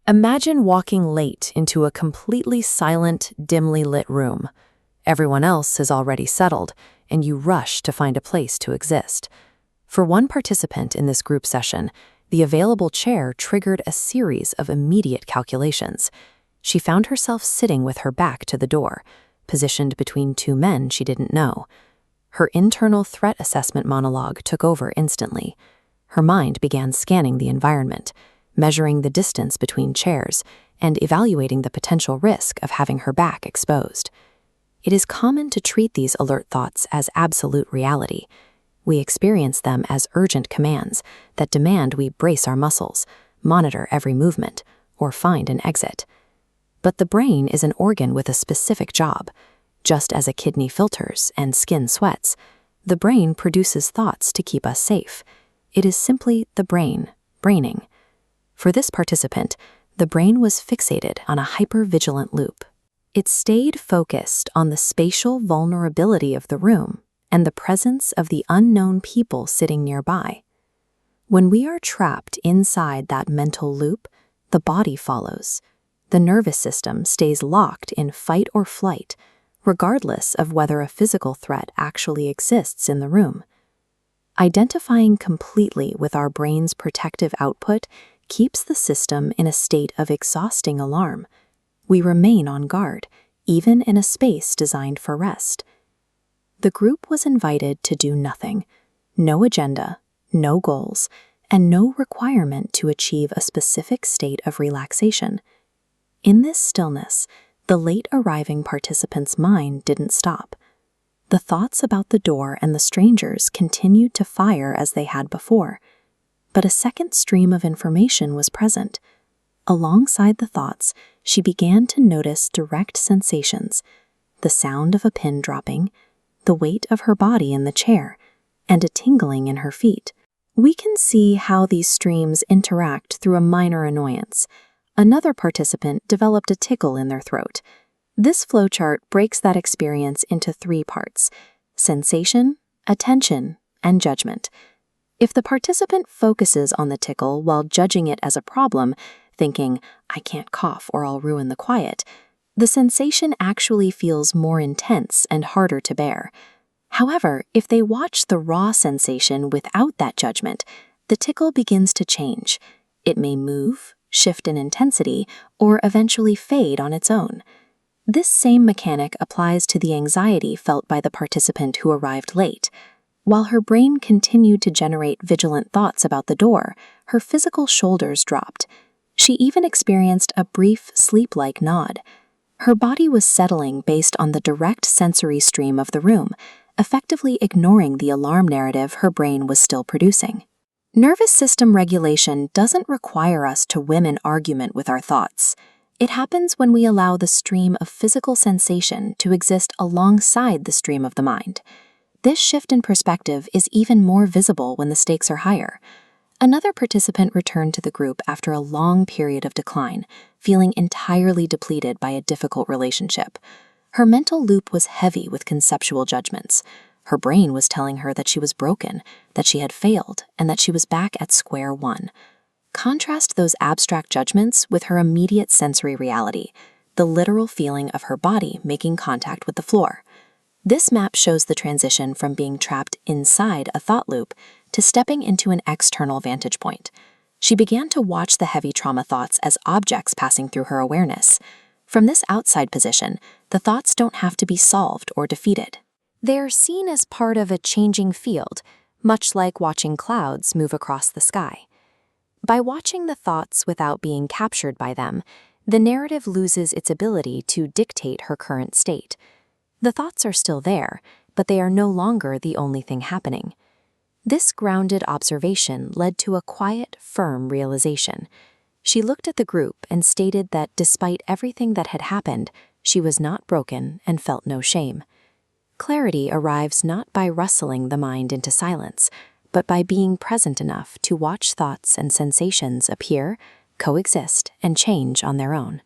Imagine walking late into a completely silent, dimly lit room. Everyone else is already settled, and you rush to find a place to exist. For one participant in this group session, the available chair triggered a series of immediate calculations. She found herself sitting with her back to the door, positioned between two men she didn't know. Her internal threat assessment monologue took over instantly. Her mind began scanning the environment, measuring the distance between chairs, and evaluating the potential risk of having her back exposed. It is common to treat these alert thoughts as absolute reality. We experience them as urgent commands that demand we brace our muscles, monitor every movement, or find an exit. But the brain is an organ with a specific job. Just as a kidney filters and skin sweats, the brain produces thoughts to keep us safe. It is simply the brain, braining. For this participant, the brain was fixated on a hypervigilant loop. It stayed focused on the spatial vulnerability of the room and the presence of the unknown people sitting nearby. When we are trapped inside that mental loop, the body follows. The nervous system stays locked in fight or flight, regardless of whether a physical threat actually exists in the room. Identifying completely with our brain's protective output keeps the system in a state of exhausting alarm. We remain on guard, even in a space designed for rest. The group was invited to do nothing, no agenda, no goals, and no requirement to achieve a specific state of relaxation. In this stillness, the late-arriving participant's mind didn't stop. The thoughts about the door and the strangers continued to fire as they had before, but a second stream of information was present. Alongside the thoughts, she began to notice direct sensations, the sound of a pin dropping, the weight of her body in the chair, and a tingling in her feet. We can see how these streams interact through a minor annoyance. Another participant developed a tickle in their throat. This flowchart breaks that experience into 3 parts: sensation, attention, and judgment. If the participant focuses on the tickle while judging it as a problem, thinking, "I can't cough or I'll ruin the quiet," the sensation actually feels more intense and harder to bear. However, if they watch the raw sensation without that judgment, the tickle begins to change. It may move, shift in intensity, or eventually fade on its own. This same mechanic applies to the anxiety felt by the participant who arrived late. While her brain continued to generate vigilant thoughts about the door, her physical shoulders dropped. She even experienced a brief sleep-like nod. Her body was settling based on the direct sensory stream of the room, effectively ignoring the alarm narrative her brain was still producing. Nervous system regulation doesn't require us to win an argument with our thoughts. It happens when we allow the stream of physical sensation to exist alongside the stream of the mind. This shift in perspective is even more visible when the stakes are higher. Another participant returned to the group after a long period of decline, feeling entirely depleted by a difficult relationship. Her mental loop was heavy with conceptual judgments. Her brain was telling her that she was broken, that she had failed, and that she was back at square one. Contrast those abstract judgments with her immediate sensory reality, the literal feeling of her body making contact with the floor. This map shows the transition from being trapped inside a thought loop to stepping into an external vantage point. She began to watch the heavy trauma thoughts as objects passing through her awareness. From this outside position, the thoughts don't have to be solved or defeated. They are seen as part of a changing field, much like watching clouds move across the sky. By watching the thoughts without being captured by them, the narrative loses its ability to dictate her current state. The thoughts are still there, but they are no longer the only thing happening. This grounded observation led to a quiet, firm realization. She looked at the group and stated that despite everything that had happened, she was not broken and felt no shame. Clarity arrives not by rustling the mind into silence, but by being present enough to watch thoughts and sensations appear, coexist, and change on their own.